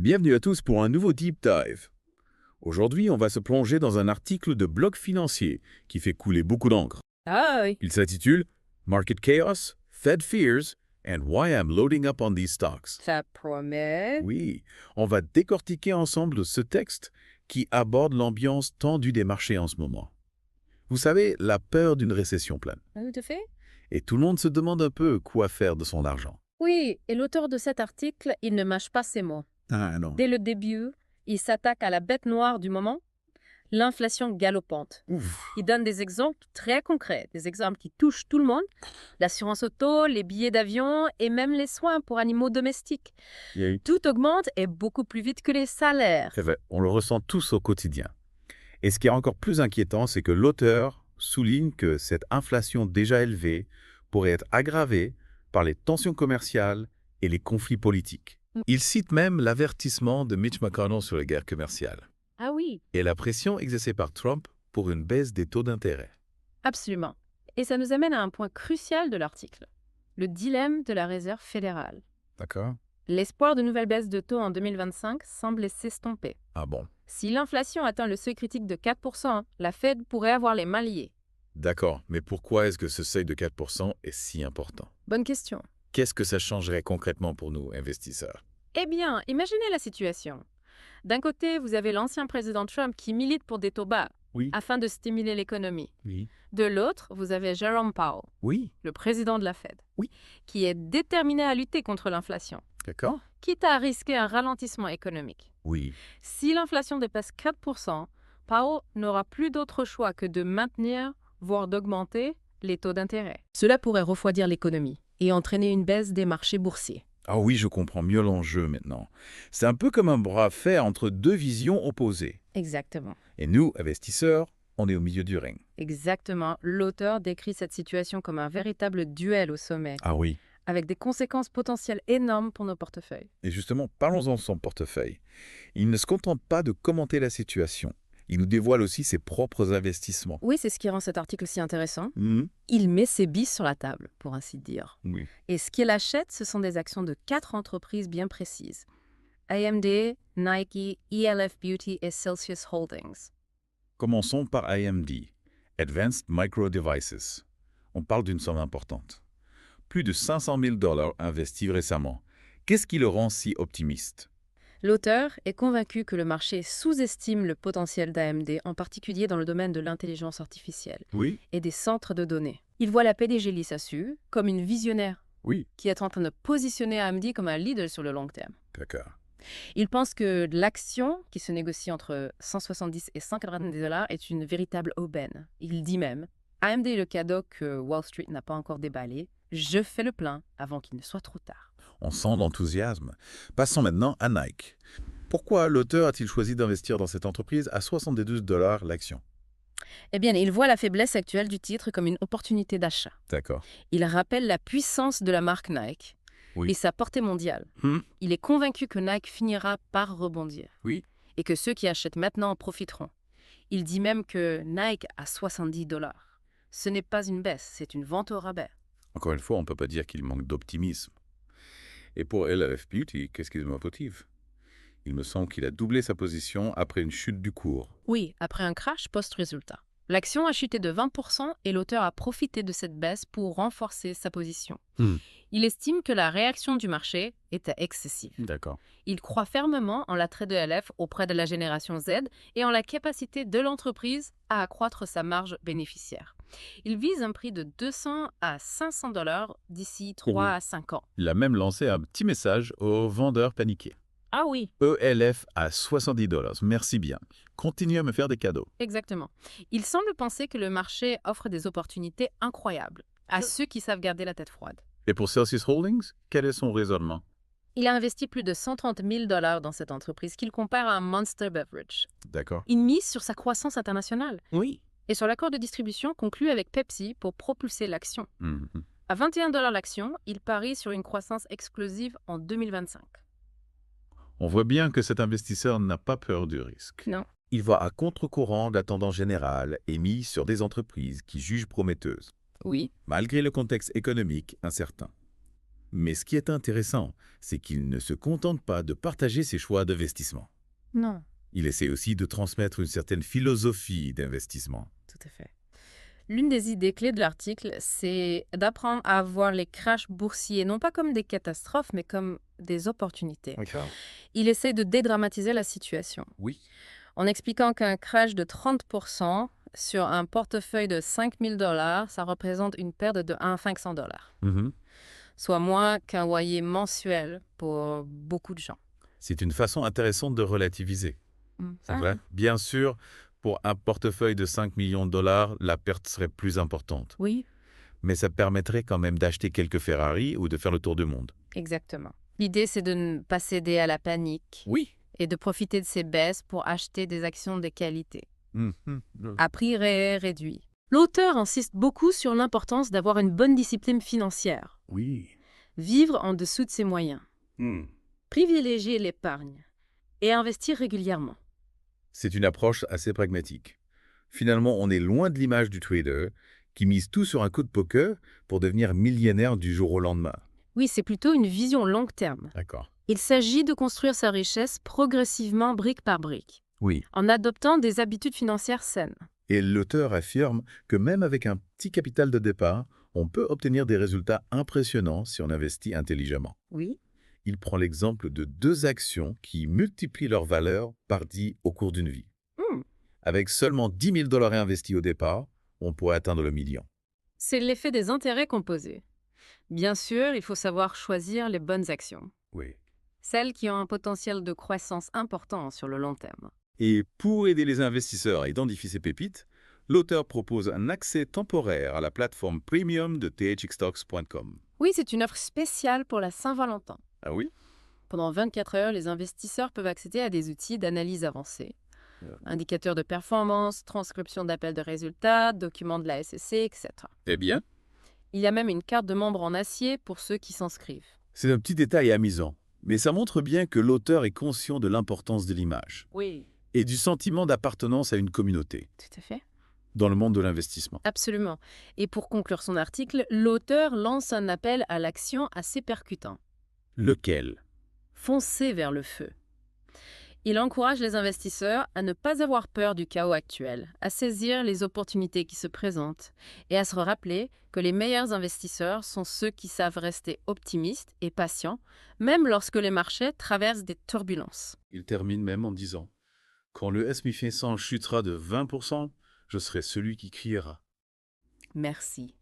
Bienvenue à tous pour un nouveau Deep Dive. Aujourd'hui, on va se plonger dans un article de Bloc Financier qui fait couler beaucoup d'encre. Ah oui. Il s'intitule Market Chaos, Fed Fears and Why I'm Loading Up on These Stocks. Ça promet. Oui, on va décortiquer ensemble ce texte qui aborde l'ambiance tendue des marchés en ce moment. Vous savez, la peur d'une récession pleine. Tout à fait. Et tout le monde se demande un peu quoi faire de son argent. Oui, et l'auteur de cet article, il ne mâche pas ses mots. Ah non. Dès le début, il s'attaque à la bête noire du moment, l'inflation galopante. Ouf. Il donne des exemples très concrets, des exemples qui touchent tout le monde, l'assurance auto, les billets d'avion et même les soins pour animaux domestiques. Tout augmente et beaucoup plus vite que les salaires. C'est vrai, on le ressent tous au quotidien. Et ce qui est encore plus inquiétant, c'est que l'auteur souligne que cette inflation déjà élevée pourrait être aggravée par les tensions commerciales et les conflits politiques. Il cite même l'avertissement de Mitch McConnell sur les guerres commerciales Ah oui, et la pression exercée par Trump pour une baisse des taux d'intérêt. absolument. Et ça nous amène à un point crucial de l'article, le dilemme de la Réserve fédérale. D'accord? L'espoir de nouvelles baisses de taux en 2025 semble s'estomper. Ah bon? Si l'inflation atteint le seuil critique de 4%, la Fed pourrait avoir les mains liées. D'accord, mais pourquoi est-ce que ce seuil de 4% est si important? Bonne question. Qu'est-ce que ça changerait concrètement pour nous, investisseurs? Eh bien, imaginez la situation. D'un côté, vous avez l'ancien président Trump qui milite pour des taux bas Oui. afin de stimuler l'économie. Oui. De l'autre, vous avez Jerome Powell, Oui. le président de la Fed, Oui. qui est déterminé à lutter contre l'inflation, D'accord? quitte à risquer un ralentissement économique. Oui. Si l'inflation dépasse 4%, Powell n'aura plus d'autre choix que de maintenir, voire d'augmenter, les taux d'intérêt. Cela pourrait refroidir l'économie et entraîner une baisse des marchés boursiers. Ah oui, je comprends mieux l'enjeu maintenant. C'est un peu comme un bras de fer entre deux visions opposées. Exactement. Et nous, investisseurs, on est au milieu du ring. Exactement. L'auteur décrit cette situation comme un véritable duel au sommet, Ah oui. avec des conséquences potentielles énormes pour nos portefeuilles. Et justement, parlons-en de son portefeuille. Il ne se contente pas de commenter la situation. Il nous dévoile aussi ses propres investissements. Oui, c'est ce qui rend cet article si intéressant. Mhm. Il met ses billes sur la table, pour ainsi dire. Oui. Et ce qu'il achète, ce sont des actions de 4 entreprises bien précises. AMD, Nike, ELF Beauty et Celsius Holdings. Commençons par AMD, Advanced Micro Devices. On parle d'une somme importante. Plus de 500 000 $ investis récemment. Qu'est-ce qui le rend si optimiste? L'auteur est convaincu que le marché sous-estime le potentiel d'AMD, en particulier dans le domaine de l'intelligence artificielle Oui. et des centres de données. Il voit la PDG Lisa Su comme une visionnaire Oui. qui est en train de positionner AMD comme un leader sur le long terme. D'accord. Il pense que l'action, qui se négocie entre 170 et 190 $ est une véritable aubaine. Il dit même « AMD est le cadeau que Wall Street n'a pas encore déballé. Je fais le plein avant qu'il ne soit trop tard. » On sent l'enthousiasme. Passons maintenant à Nike. Pourquoi l'auteur a-t-il choisi d'investir dans cette entreprise à 72 $ l'action? Eh bien, il voit la faiblesse actuelle du titre comme une opportunité d'achat. D'accord. Il rappelle la puissance de la marque Nike Oui. et sa portée mondiale. Il est convaincu que Nike finira par rebondir. Oui. Et que ceux qui achètent maintenant en profiteront. Il dit même que Nike à 70 $. Ce n'est pas une baisse, c'est une vente au rabais. Encore une fois, on ne peut pas dire qu'il manque d'optimisme. Et pour LF Beauty, qu'est-ce qui me motive? Il me semble qu'il a doublé sa position après une chute du cours. Oui, après un crash post-résultat. L'action a chuté de 20% et l'auteur a profité de cette baisse pour renforcer sa position. Il estime que la réaction du marché était excessive. D'accord. Il croit fermement en l'attrait de LF auprès de la génération Z et en la capacité de l'entreprise à accroître sa marge bénéficiaire. Il vise un prix de 200 à 500 $ d'ici 3 à 5 ans. Il a même lancé un petit message aux vendeurs paniqués. Ah oui, ELF à 70 $. Merci bien. Continuez à me faire des cadeaux. exactement. Il semble penser que le marché offre des opportunités incroyables à ceux qui savent garder la tête froide. Et pour Celsius Holdings, quel est son raisonnement? Il a investi plus de 130 000 $ dans cette entreprise qu'il compare à un Monster Beverage. D'accord. Il mise sur sa croissance internationale Oui. et sur l'accord de distribution conclu avec Pepsi pour propulser l'action. Mhm. À 21 $ l'action, il parie sur une croissance explosive en 2025. On voit bien que cet investisseur n'a pas peur du risque. Non. Il va à contre-courant de la tendance générale et mise sur des entreprises qui jugent prometteuses, Oui. malgré le contexte économique incertain. Mais ce qui est intéressant, c'est qu'il ne se contente pas de partager ses choix d'investissement. Non, Il essaie aussi de transmettre une certaine philosophie d'investissement. tout à fait. L'une des idées clés de l'article, c'est d'apprendre à voir les crashs boursiers, non pas comme des catastrophes, mais comme des opportunités. D'accord. Il essaie de dédramatiser la situation, Oui. en expliquant qu'un crash de 30% sur un portefeuille de 5 000 $, ça représente une perte de 500 $, soit moins qu'un loyer mensuel pour beaucoup de gens. C'est une façon intéressante de relativiser. C'est vrai. Bien sûr, pour un portefeuille de 5 millions de dollars, la perte serait plus importante. Oui, Mais ça permettrait quand même d'acheter quelques Ferrari ou de faire le tour du monde. exactement. L'idée, c'est de ne pas céder à la panique Oui. et de profiter de ces baisses pour acheter des actions de qualité, Mhm. à prix réduit. L'auteur insiste beaucoup sur l'importance d'avoir une bonne discipline financière, Oui. vivre en dessous de ses moyens, privilégier l'épargne et investir régulièrement. C'est une approche assez pragmatique. Finalement, on est loin de l'image du trader qui mise tout sur un coup de poker pour devenir millionnaire du jour au lendemain. Oui, c'est plutôt une vision long terme. D'accord. Il s'agit de construire sa richesse progressivement brique par brique, Oui. en adoptant des habitudes financières saines. Et l'auteur affirme que même avec un petit capital de départ, on peut obtenir des résultats impressionnants si on investit intelligemment. Oui. Il prend l'exemple de 2 actions qui multiplient leur valeur par 10 au cours d'une vie. Avec seulement 10 000 $ investis au départ, on pourrait atteindre le million. C'est l'effet des intérêts composés. Bien sûr, il faut savoir choisir les bonnes actions, Oui. celles qui ont un potentiel de croissance important sur le long terme. Et pour aider les investisseurs à identifier ces pépites, l'auteur propose un accès temporaire à la plateforme premium de thxstocks.com. Oui, c'est une offre spéciale pour la Saint-Valentin. Ah oui? Pendant 24 heures, les investisseurs peuvent accéder à des outils d'analyse avancée, indicateurs de performance, transcription d'appels de résultats, documents de la SEC, etc. Eh bien, Il y a même une carte de membre en acier pour ceux qui s'inscrivent. c'est un petit détail amusant, mais ça montre bien que l'auteur est conscient de l'importance de l'image Oui, et du sentiment d'appartenance à une communauté tout à fait. dans le monde de l'investissement. Absolument. Et pour conclure son article, l'auteur lance un appel à l'action assez percutant. Lequel? Foncez vers le feu. Il encourage les investisseurs à ne pas avoir peur du chaos actuel, à saisir les opportunités qui se présentent et à se rappeler que les meilleurs investisseurs sont ceux qui savent rester optimistes et patients, même lorsque les marchés traversent des turbulences. Il termine même en disant « Quand le S&P 500 chutera de 20%, je serai celui qui criera. Merci.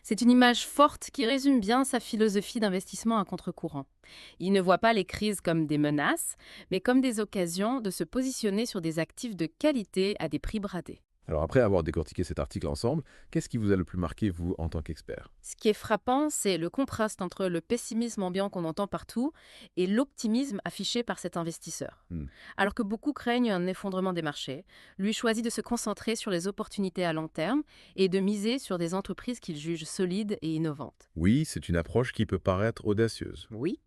C'est une image forte qui résume bien sa philosophie d'investissement à contre-courant. Il ne voit pas les crises comme des menaces, mais comme des occasions de se positionner sur des actifs de qualité à des prix bradés. » Alors après avoir décortiqué cet article ensemble, qu'est-ce qui vous a le plus marqué, vous, en tant qu'expert? Ce qui est frappant, c'est le contraste entre le pessimisme ambiant qu'on entend partout et l'optimisme affiché par cet investisseur. Alors que beaucoup craignent un effondrement des marchés, lui choisit de se concentrer sur les opportunités à long terme et de miser sur des entreprises qu'il juge solides et innovantes. Oui, c'est une approche qui peut paraître audacieuse, Oui.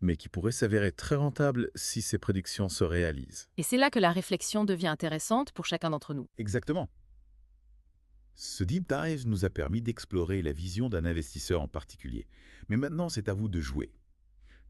Mais qui pourrait s'avérer très rentable si ces prédictions se réalisent. Et c'est là que la réflexion devient intéressante pour chacun d'entre nous. Exactement. Ce deep dive nous a permis d'explorer la vision d'un investisseur en particulier. Mais maintenant, c'est à vous de jouer.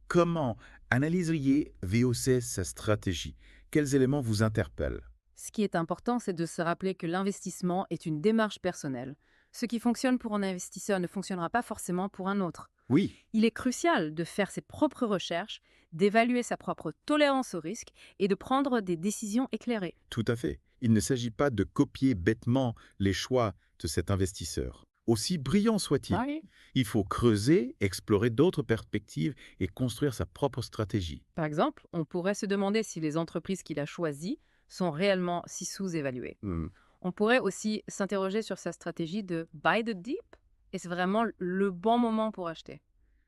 Comment analyseriez VOC sa stratégie? Quels éléments vous interpellent? Ce qui est important, c'est de se rappeler que l'investissement est une démarche personnelle. Ce qui fonctionne pour un investisseur ne fonctionnera pas forcément pour un autre. Oui, Il est crucial de faire ses propres recherches, d'évaluer sa propre tolérance au risque et de prendre des décisions éclairées. tout à fait. Il ne s'agit pas de copier bêtement les choix de cet investisseur. Aussi brillant soit-il, il faut creuser, explorer d'autres perspectives et construire sa propre stratégie. Par exemple, on pourrait se demander si les entreprises qu'il a choisies sont réellement si sous-évaluées. On pourrait aussi s'interroger sur sa stratégie de buy the deep. Est-ce vraiment le bon moment pour acheter?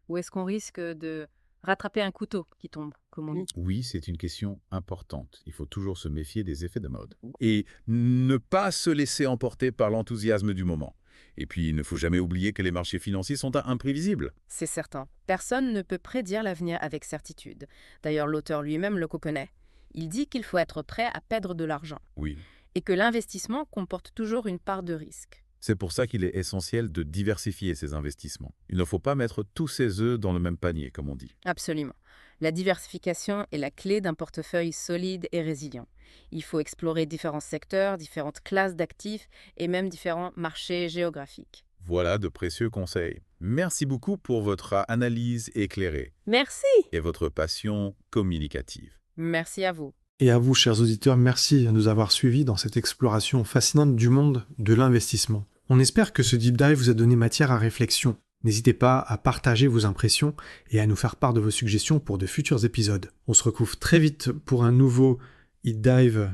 Ou est-ce qu'on risque de rattraper un couteau qui tombe, comme on dit? Oui, c'est une question importante. Il faut toujours se méfier des effets de mode. Et ne pas se laisser emporter par l'enthousiasme du moment. Et puis, il ne faut jamais oublier que les marchés financiers sont imprévisibles. C'est certain. Personne ne peut prédire l'avenir avec certitude. D'ailleurs, l'auteur lui-même le connaît. Il dit qu'il faut être prêt à perdre de l'argent Oui. et que l'investissement comporte toujours une part de risque. C'est pour ça qu'il est essentiel de diversifier ses investissements. Il ne faut pas mettre tous ses œufs dans le même panier, comme on dit. Absolument. La diversification est la clé d'un portefeuille solide et résilient. Il faut explorer différents secteurs, différentes classes d'actifs et même différents marchés géographiques. Voilà de précieux conseils. Merci beaucoup pour votre analyse éclairée Merci. et votre passion communicative. Merci à vous. Et à vous, chers auditeurs, merci de nous avoir suivis dans cette exploration fascinante du monde de l'investissement. On espère que ce deep dive vous a donné matière à réflexion. N'hésitez pas à partager vos impressions et à nous faire part de vos suggestions pour de futurs épisodes. On se retrouve très vite pour un nouveau deep dive